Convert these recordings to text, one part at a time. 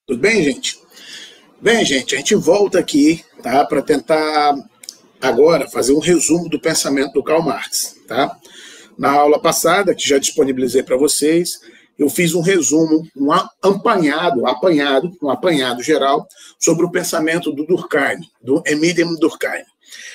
Tudo bem, gente? Bem, gente, a gente volta aqui, tá, para tentar agora fazer um resumo do pensamento do Karl Marx, tá? Na aula passada, que já disponibilizei para vocês, eu fiz um resumo, um apanhado geral sobre o pensamento do Durkheim, do Emile Durkheim.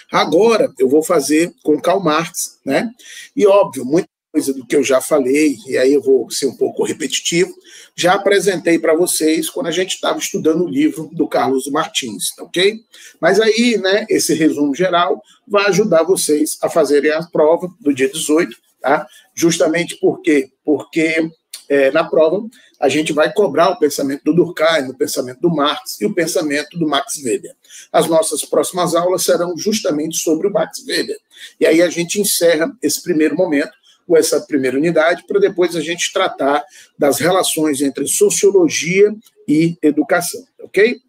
Agora eu vou fazer com Karl Marx, né? E óbvio, muita coisa do que eu já falei, e aí eu vou ser um pouco repetitivo, já apresentei para vocês quando a gente estava estudando o livro do Carlos Martins, ok? Mas aí, né, esse resumo geral vai ajudar vocês a fazerem a prova do dia 18, tá? Justamente porque na prova a gente vai cobrar o pensamento do Durkheim, o pensamento do Marx e o pensamento do Max Weber. As nossas próximas aulas serão justamente sobre o Max Weber. E aí a gente encerra esse primeiro momento, com essa primeira unidade, para depois a gente tratar das relações entre sociologia e educação, ok?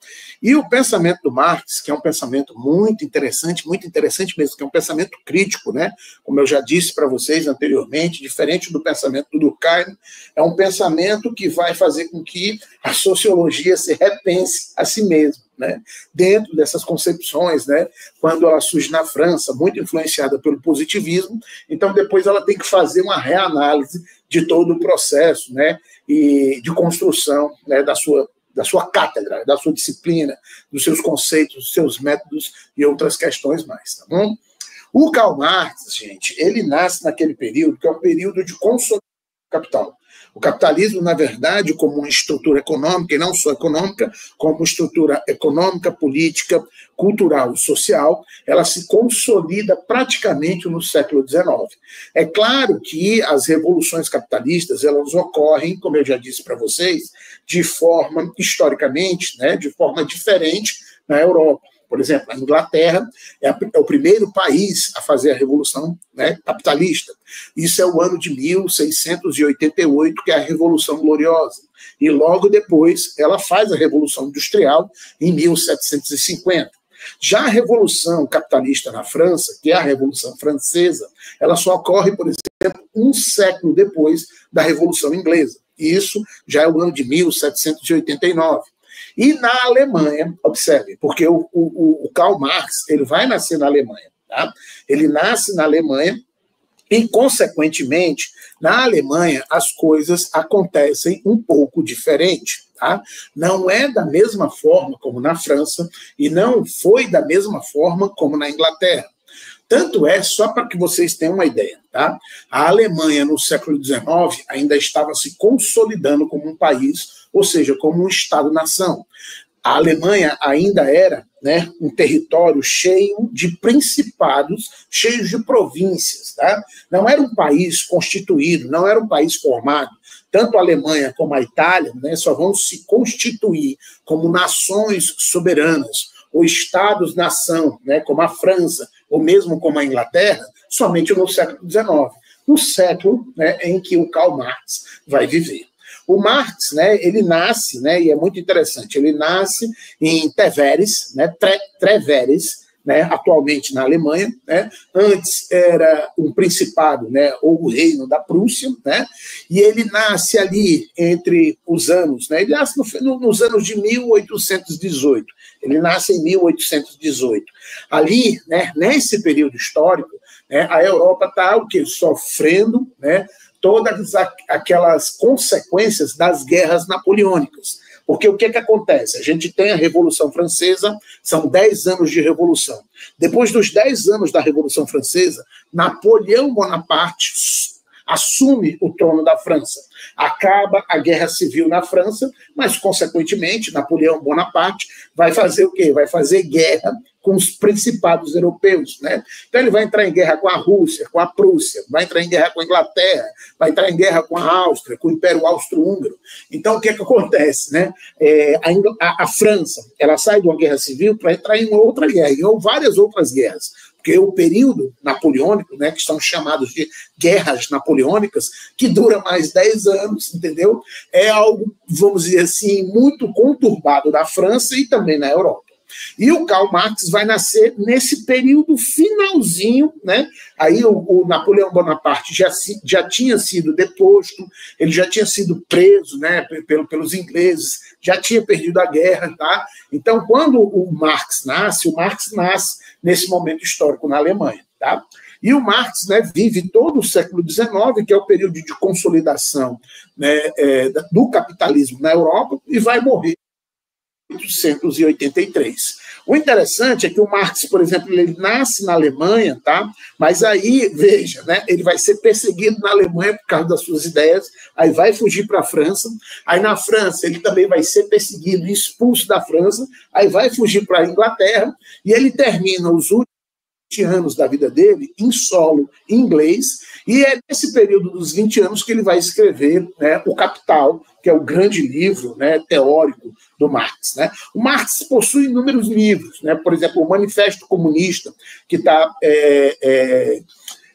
E o pensamento do Marx, que é um pensamento muito interessante mesmo, que é um pensamento crítico, né? Como eu já disse para vocês anteriormente, diferente do pensamento do Durkheim, é um pensamento que vai fazer com que a sociologia se repense a si mesma, né? Dentro dessas concepções, né? Quando ela surge na França, muito influenciada pelo positivismo, então depois ela tem que fazer uma reanálise de todo o processo, né? E de construção, né? da sua cátedra, da sua disciplina, dos seus conceitos, dos seus métodos e outras questões mais, tá bom? O Karl Marx, gente, ele nasce naquele período, que é um período de consolidação do capital. O capitalismo, na verdade, como uma estrutura econômica, e não só econômica, como estrutura econômica, política, cultural e social, ela se consolida praticamente no século XIX. É claro que as revoluções capitalistas, elas ocorrem, como eu já disse para vocês, de forma, historicamente, né, de forma diferente na Europa. Por exemplo, a Inglaterra é o primeiro país a fazer a Revolução, né, capitalista. Isso é o ano de 1688, que é a Revolução Gloriosa. E logo depois ela faz a Revolução Industrial em 1750. Já a Revolução Capitalista na França, que é a Revolução Francesa, ela só ocorre, por exemplo, um século depois da Revolução Inglesa. Isso já é o ano de 1789. E na Alemanha, observe, porque o Karl Marx ele vai nascer na Alemanha, tá? Ele nasce na Alemanha e, consequentemente, na Alemanha as coisas acontecem um pouco diferente, tá? Não é da mesma forma como na França e não foi da mesma forma como na Inglaterra. Tanto é, só para que vocês tenham uma ideia, tá? A Alemanha, no século XIX, ainda estava se consolidando como um país, ou seja, como um Estado-nação. A Alemanha ainda era, né, um território cheio de principados, cheio de províncias, tá? Não era um país constituído, não era um país formado. Tanto a Alemanha como a Itália, né, só vão se constituir como nações soberanas, ou estados-nação, né, como a França, ou mesmo como a Inglaterra, somente no século XIX, no século, né, em que o Karl Marx vai viver. O Marx, né, ele nasce, né, e é muito interessante, ele nasce em Treveres, né, Treveres, né, atualmente na Alemanha, né, antes era um principado, né, ou o reino da Prússia, né, e ele nasce ali entre os anos, né, ele nasce nos anos de 1818, ele nasce em 1818. Ali, né, nesse período histórico, né, a Europa está o quê? Sofrendo, né, todas aquelas consequências das guerras napoleônicas. Porque o que acontece? A gente tem a Revolução Francesa, são 10 anos de Revolução. Depois dos 10 anos da Revolução Francesa, Napoleão Bonaparte assume o trono da França. Acaba a Guerra Civil na França, mas, consequentemente, Napoleão Bonaparte vai fazer o quê? Vai fazer guerra com os principados europeus, né? Então ele vai entrar em guerra com a Rússia, com a Prússia, vai entrar em guerra com a Inglaterra, vai entrar em guerra com a Áustria, com o Império Austro-Húngaro. Então o que acontece, né? A França, ela sai de uma guerra civil para entrar em outra guerra, ou várias outras guerras, porque o período napoleônico, né, que são chamados de guerras napoleônicas, que dura mais 10 anos, entendeu? É algo, vamos dizer assim, muito conturbado na França e também na Europa. E o Karl Marx vai nascer nesse período finalzinho, né? Aí o Napoleão Bonaparte já tinha sido deposto, ele já tinha sido preso, né, pelos ingleses, já tinha perdido a guerra, tá? Então, quando o Marx nasce nesse momento histórico na Alemanha, tá? E o Marx, né, vive todo o século XIX, que é o período de consolidação, né, do capitalismo na Europa, e vai morrer em 1883. O interessante é que o Marx, por exemplo, ele nasce na Alemanha, tá? Mas aí, veja, né, ele vai ser perseguido na Alemanha por causa das suas ideias, aí vai fugir para a França, aí na França ele também vai ser perseguido e expulso da França, aí vai fugir para a Inglaterra, e ele termina os últimos anos da vida dele em solo inglês, e é nesse período dos 20 anos que ele vai escrever, né, O Capital, que é o grande livro, né, teórico do Marx, né? O Marx possui inúmeros livros, né? Por exemplo, o Manifesto Comunista, que está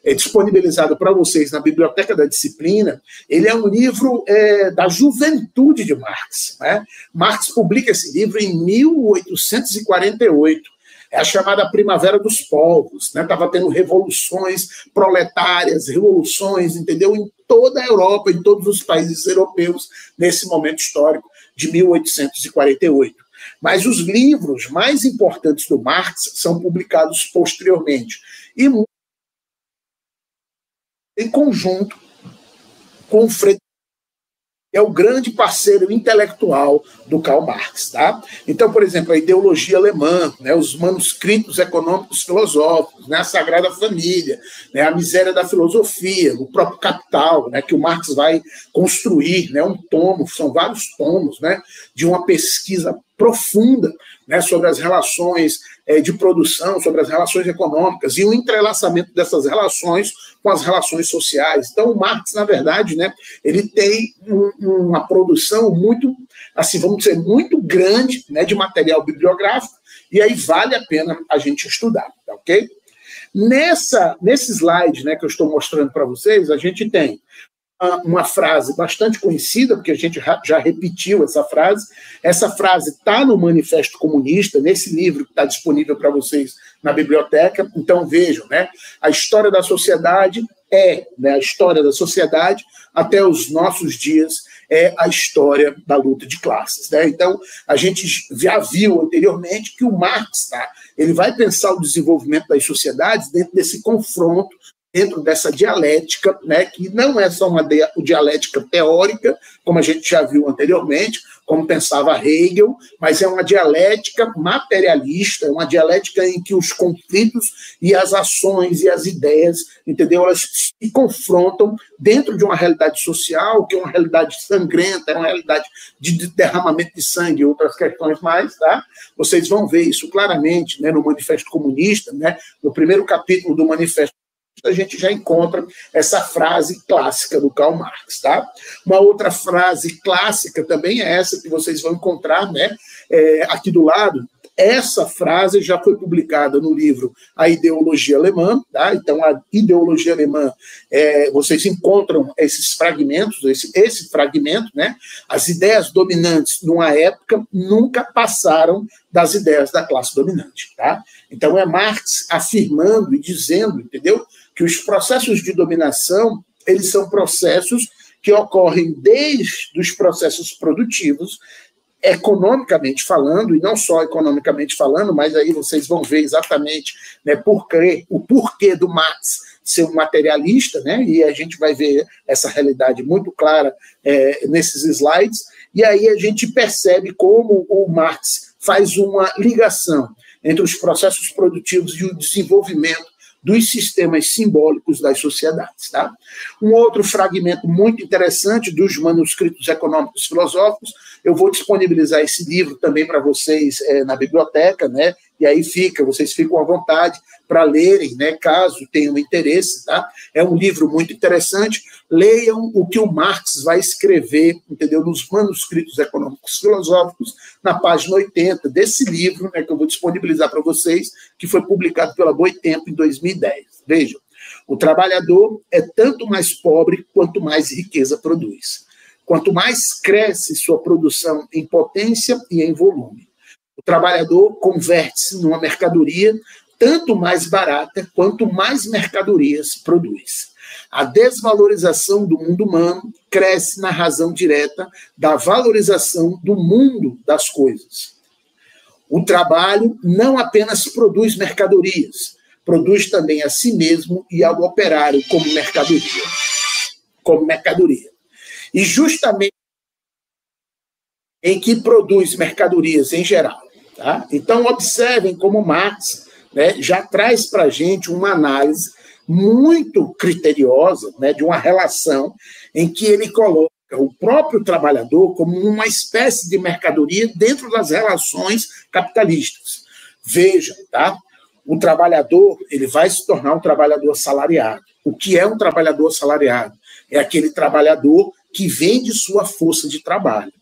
disponibilizado para vocês na Biblioteca da Disciplina. Ele é um livro da juventude de Marx, né? Marx publica esse livro em 1848. É a chamada Primavera dos Povos, né? Estava tendo revoluções proletárias, revoluções, entendeu? Em toda a Europa, em todos os países europeus, nesse momento histórico de 1848. Mas os livros mais importantes do Marx são publicados posteriormente, e em conjunto com o Friedrich, é o grande parceiro intelectual do Karl Marx, tá? Então, por exemplo, a ideologia alemã, né, os manuscritos econômicos filosóficos, né, a Sagrada Família, né, a miséria da filosofia, o próprio Capital, né, que o Marx vai construir, né, um tomo, são vários tomos, né, de uma pesquisa profunda, né, sobre as relações de produção, sobre as relações econômicas e o entrelaçamento dessas relações com as relações sociais. Então, o Marx, na verdade, né, ele tem uma produção muito, assim, vamos dizer, muito grande, né, de material bibliográfico, e aí vale a pena a gente estudar, tá, ok? Nesse slide, né, que eu estou mostrando para vocês, a gente tem uma frase bastante conhecida, porque a gente já repetiu essa frase. Essa frase está no Manifesto Comunista, nesse livro que está disponível para vocês na biblioteca. Então, vejam, né? A história da sociedade né, a história da sociedade até os nossos dias é a história da luta de classes, né? Então, a gente já viu anteriormente que o Marx, tá, ele vai pensar o desenvolvimento das sociedades dentro desse confronto, dentro dessa dialética, né, que não é só uma dialética teórica, como a gente já viu anteriormente, como pensava Hegel, mas é uma dialética materialista, uma dialética em que os conflitos e as ações e as ideias, entendeu? Elas se confrontam dentro de uma realidade social, que é uma realidade sangrenta, é uma realidade de derramamento de sangue e outras questões mais, tá? Vocês vão ver isso claramente, né, no Manifesto Comunista, né, no primeiro capítulo do Manifesto, a gente já encontra essa frase clássica do Karl Marx, tá? Uma outra frase clássica também é essa que vocês vão encontrar, né, aqui do lado. Essa frase já foi publicada no livro A Ideologia Alemã, tá? Então, a ideologia alemã, vocês encontram esses fragmentos, esse fragmento, né? As ideias dominantes numa época nunca passaram das ideias da classe dominante, tá? Então, é Marx afirmando e dizendo, entendeu? Que os processos de dominação, eles são processos que ocorrem desde os processos produtivos, economicamente falando, e não só economicamente falando, mas aí vocês vão ver exatamente, né, o porquê do Marx ser um materialista, né, e a gente vai ver essa realidade muito clara nesses slides, e aí a gente percebe como o Marx faz uma ligação entre os processos produtivos e o desenvolvimento dos sistemas simbólicos das sociedades, tá? Um outro fragmento muito interessante dos manuscritos econômicos filosóficos, eu vou disponibilizar esse livro também para vocês na biblioteca, né? E aí vocês ficam à vontade para lerem, né, caso tenham interesse, tá? É um livro muito interessante. Leiam o que o Marx vai escrever, entendeu? Nos manuscritos econômicos filosóficos, na página 80 desse livro, né, que eu vou disponibilizar para vocês, que foi publicado pela Boitempo em 2010. Vejam, o trabalhador é tanto mais pobre quanto mais riqueza produz. Quanto mais cresce sua produção em potência e em volume. O trabalhador converte-se numa mercadoria tanto mais barata quanto mais mercadorias produz. A desvalorização do mundo humano cresce na razão direta da valorização do mundo das coisas. O trabalho não apenas produz mercadorias, produz também a si mesmo e ao operário como mercadoria. E justamente em que produz mercadorias em geral. Tá? Então, observem como Marx, né, já traz para a gente uma análise muito criteriosa, né, de uma relação em que ele coloca o próprio trabalhador como uma espécie de mercadoria dentro das relações capitalistas. Vejam, tá? O trabalhador, ele vai se tornar um trabalhador assalariado. O que é um trabalhador assalariado? É aquele trabalhador que vende sua força de trabalho.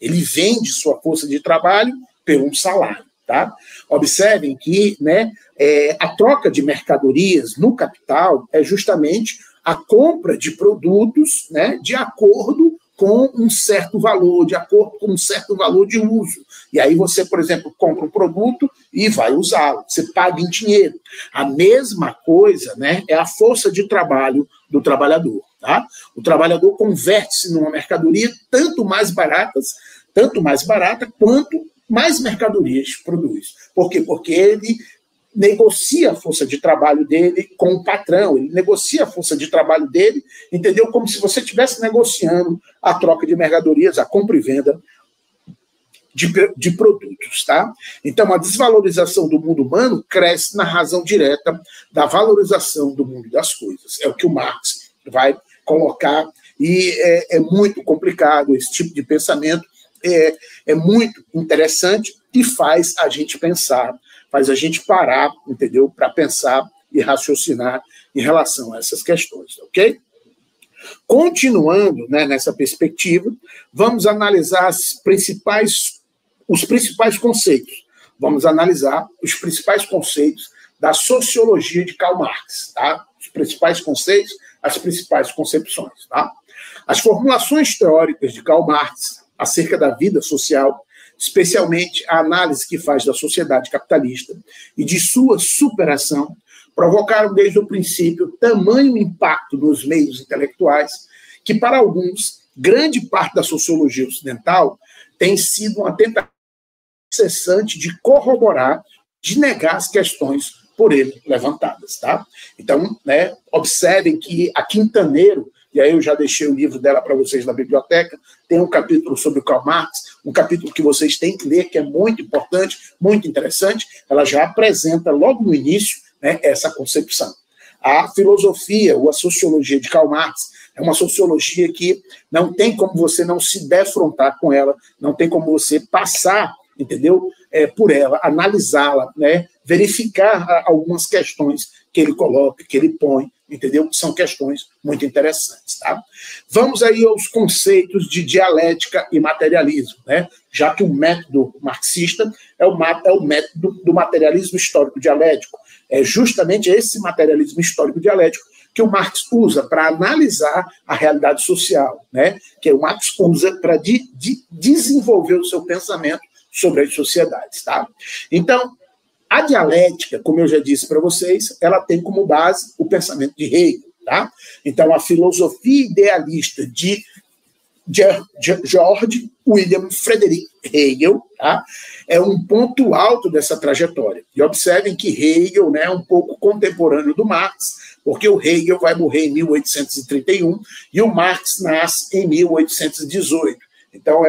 Ele vende sua força de trabalho por um salário. Tá? Observem que, né, a troca de mercadorias no capital é justamente a compra de produtos, né, de acordo com um certo valor, de acordo com um certo valor de uso. E aí você, por exemplo, compra um produto e vai usá-lo, você paga em dinheiro. A mesma coisa, né, é a força de trabalho do trabalhador. Tá? O trabalhador converte-se numa mercadoria tanto mais barata quanto mais mercadorias produz. Por quê? Porque ele negocia a força de trabalho dele com o patrão, ele negocia a força de trabalho dele, entendeu? Como se você estivesse negociando a troca de mercadorias, a compra e venda de produtos, tá? Então, a desvalorização do mundo humano cresce na razão direta da valorização do mundo das coisas. É o que o Marx vai colocar, e é muito complicado esse tipo de pensamento, é muito interessante e faz a gente pensar, faz a gente parar, entendeu? Para pensar e raciocinar em relação a essas questões, ok? Continuando, né, nessa perspectiva, vamos analisar os principais conceitos. Vamos analisar os principais conceitos da sociologia de Karl Marx, tá? Os principais conceitos, as principais concepções, tá? As formulações teóricas de Karl Marx acerca da vida social, especialmente a análise que faz da sociedade capitalista e de sua superação, provocaram desde o princípio tamanho impacto nos meios intelectuais que, para alguns, grande parte da sociologia ocidental tem sido uma tentativa incessante de corroborar, de negar as questões por ele levantadas. Tá? Então, né, observem que a Quintaneiro, e aí eu já deixei o livro dela para vocês na biblioteca, tem um capítulo sobre o Karl Marx, um capítulo que vocês têm que ler, que é muito importante, muito interessante. Ela já apresenta logo no início, né, essa concepção. A filosofia ou a sociologia de Karl Marx é uma sociologia que não tem como você não se defrontar com ela, não tem como você passar, entendeu, por ela, analisá-la, né, verificar algumas questões que ele coloca, que ele põe, entendeu? São questões muito interessantes, tá? Vamos aí aos conceitos de dialética e materialismo, né? Já que o método marxista é o método do materialismo histórico dialético. É justamente esse materialismo histórico dialético que o Marx usa para analisar a realidade social, né? Que o Marx usa para desenvolver o seu pensamento sobre as sociedades, tá? Então, a dialética, como eu já disse para vocês, ela tem como base o pensamento de Hegel, tá? Então, a filosofia idealista de George William Frederick Hegel, tá? É um ponto alto dessa trajetória. E observem que Hegel, né, é um pouco contemporâneo do Marx, porque o Hegel vai morrer em 1831 e o Marx nasce em 1818. Então,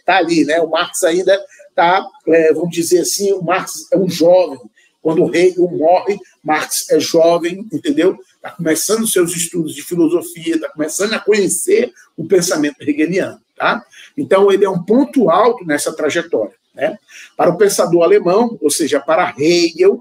tá ali, né? O Marx ainda está, vamos dizer assim, o Marx é um jovem. Quando o Hegel morre, Marx é jovem, entendeu? Está começando seus estudos de filosofia, está começando a conhecer o pensamento hegeliano, tá? Então, ele é um ponto alto nessa trajetória, né? Para o pensador alemão, ou seja, para Hegel,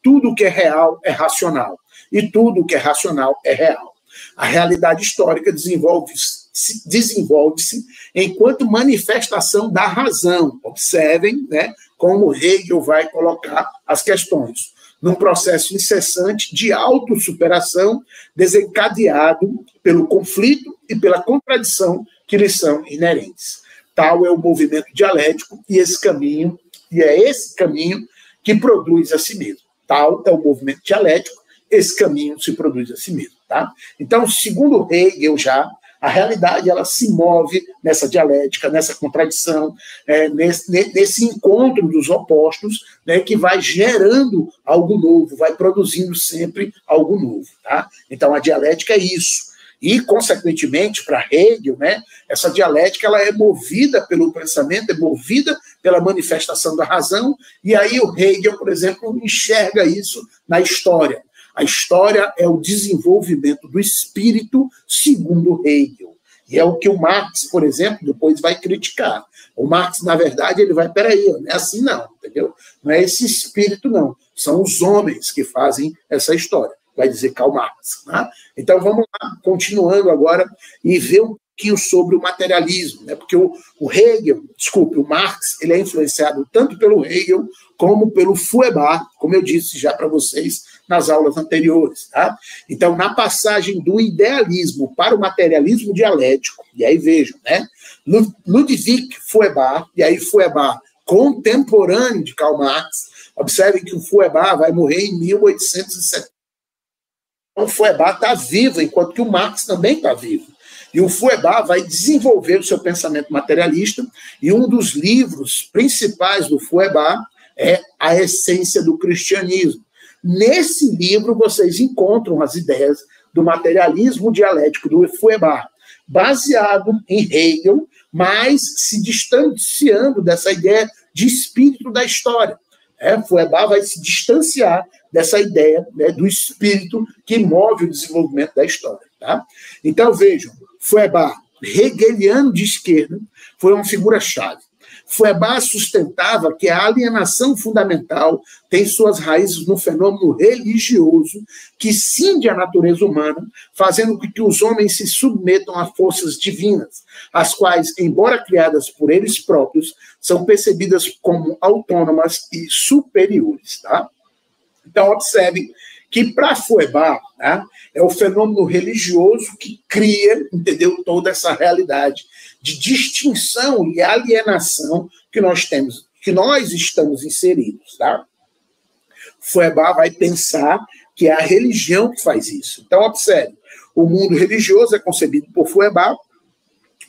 tudo que é real é racional, e tudo que é racional é real. A realidade histórica desenvolve-se enquanto manifestação da razão. Observem, né, como Hegel vai colocar as questões, num processo incessante de autossuperação desencadeado pelo conflito e pela contradição que lhes são inerentes. tal é o movimento dialético, e esse caminho, e é esse caminho que produz a si mesmo. Tal é o movimento dialético, esse caminho se produz a si mesmo. Tá? Então, segundo Hegel, já, a realidade ela se move nessa dialética, nessa contradição, nesse encontro dos opostos, né, que vai gerando algo novo, vai produzindo sempre algo novo. Tá? Então, a dialética é isso. E, consequentemente, para Hegel, né, essa dialética ela é movida pelo pensamento, é movida pela manifestação da razão, e aí o Hegel, por exemplo, enxerga isso na história. A história é o desenvolvimento do espírito segundo Hegel. E é o que o Marx, por exemplo, depois vai criticar. O Marx, na verdade, ele vai, peraí, não é assim não, entendeu? Não é esse espírito, não. São os homens que fazem essa história, vai dizer Karl Marx. Né? Então, vamos lá, continuando agora, e ver um pouquinho sobre o materialismo, né? Porque o Marx, ele é influenciado tanto pelo Hegel como pelo Feuerbach, como eu disse já para vocês nas aulas anteriores. Tá? Então, na passagem do idealismo para o materialismo dialético, e aí vejam, né? Ludwig Feuerbach, e aí Feuerbach, contemporâneo de Karl Marx, observem que o Feuerbach vai morrer em 1870. Então, o Feuerbach está vivo, enquanto que o Marx também está vivo. E o Feuerbach vai desenvolver o seu pensamento materialista, e um dos livros principais do Feuerbach é A Essência do Cristianismo. Nesse livro, vocês encontram as ideias do materialismo dialético do Feuerbach, baseado em Hegel, mas se distanciando dessa ideia de espírito da história. Feuerbach vai se distanciar dessa ideia, né, do espírito que move o desenvolvimento da história. Tá? Então, vejam, Feuerbach, hegeliano de esquerda, foi uma figura-chave. Feuerbach sustentava que a alienação fundamental tem suas raízes no fenômeno religioso que cinde a natureza humana, fazendo com que os homens se submetam a forças divinas, as quais, embora criadas por eles próprios, são percebidas como autônomas e superiores. Tá? Então, observe que, para Feuerbach, né, é o fenômeno religioso que cria, entendeu, toda essa realidade de distinção e alienação que nós temos, que nós estamos inseridos. Tá? Feuerbach vai pensar que é a religião que faz isso. Então, observe, o mundo religioso é concebido por Feuerbach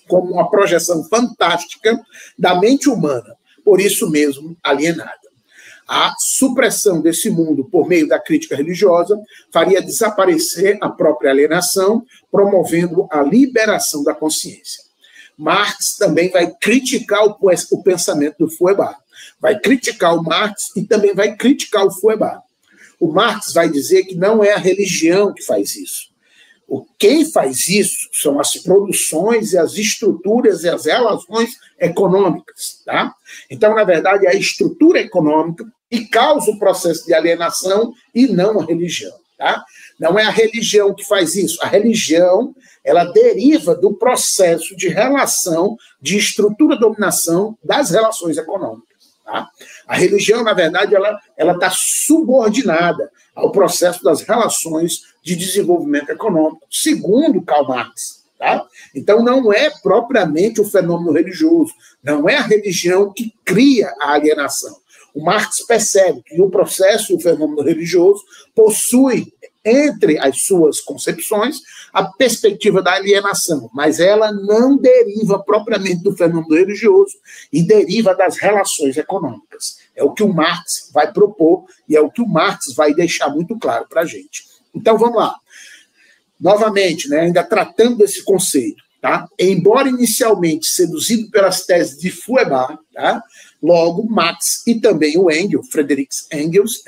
como uma projeção fantástica da mente humana, por isso mesmo alienada. A supressão desse mundo por meio da crítica religiosa faria desaparecer a própria alienação, promovendo a liberação da consciência. Marx também vai criticar o pensamento do Feuerbach. Vai criticar o Marx e também vai criticar o Feuerbach. O Marx vai dizer que não é a religião que faz isso. Quem faz isso são as produções e as estruturas e as relações econômicas. Tá? Então, na verdade, é a estrutura econômica que causa o processo de alienação e não a religião. Tá? Não é a religião que faz isso. A religião, ela deriva do processo de relação, de estrutura-dominação das relações econômicas. Tá? A religião, na verdade, ela está subordinada ao processo das relações de desenvolvimento econômico, segundo Karl Marx. Tá? Então, não é propriamente o fenômeno religioso, não é a religião que cria a alienação. O Marx percebe que o processo do fenômeno religioso possui, entre as suas concepções, a perspectiva da alienação, mas ela não deriva propriamente do fenômeno religioso e deriva das relações econômicas. É o que o Marx vai propor e é o que o Marx vai deixar muito claro para a gente. Então, vamos lá. Novamente, né, ainda tratando desse conceito, tá? Embora inicialmente seduzido pelas teses de Feuerbach, tá? Logo, Marx e também o Engels, Friedrich Engels,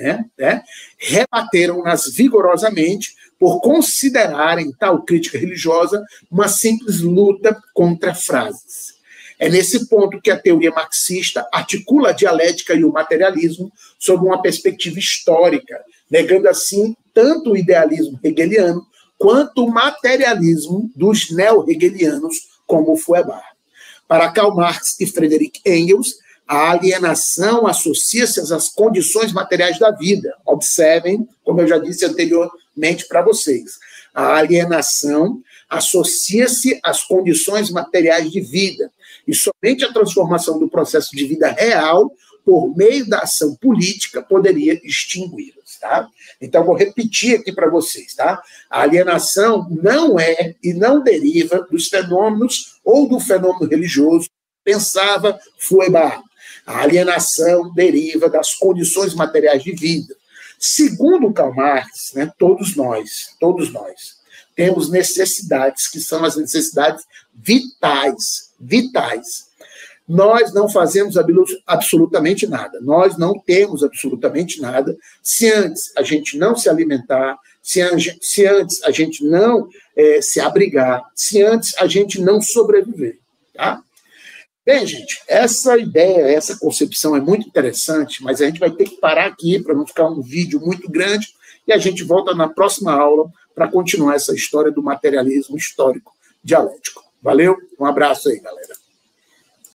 rebateram-nas vigorosamente por considerarem tal crítica religiosa uma simples luta contra frases. É nesse ponto que a teoria marxista articula a dialética e o materialismo sob uma perspectiva histórica, negando assim tanto o idealismo hegeliano quanto o materialismo dos neo-hegelianos como o Feuerbach. Para Karl Marx e Friedrich Engels, a alienação associa-se às condições materiais da vida. Observem, como eu já disse anteriormente para vocês. A alienação associa-se às condições materiais de vida, e somente a transformação do processo de vida real, por meio da ação política, poderia extingui-las, tá? Então, vou repetir aqui para vocês, tá? A alienação não é e não deriva dos fenômenos ou do fenômeno religioso, pensava Feuerbach. A alienação deriva das condições materiais de vida. Segundo Karl Marx, né, todos nós, temos necessidades que são as necessidades vitais. Nós não fazemos absolutamente nada. Nós não temos absolutamente nada se antes a gente não se alimentar, se antes a gente não se abrigar, se antes a gente não sobreviver, tá? Bem, gente, essa ideia, essa concepção é muito interessante, mas a gente vai ter que parar aqui para não ficar um vídeo muito grande e a gente volta na próxima aula para continuar essa história do materialismo histórico dialético. Valeu? Um abraço aí, galera.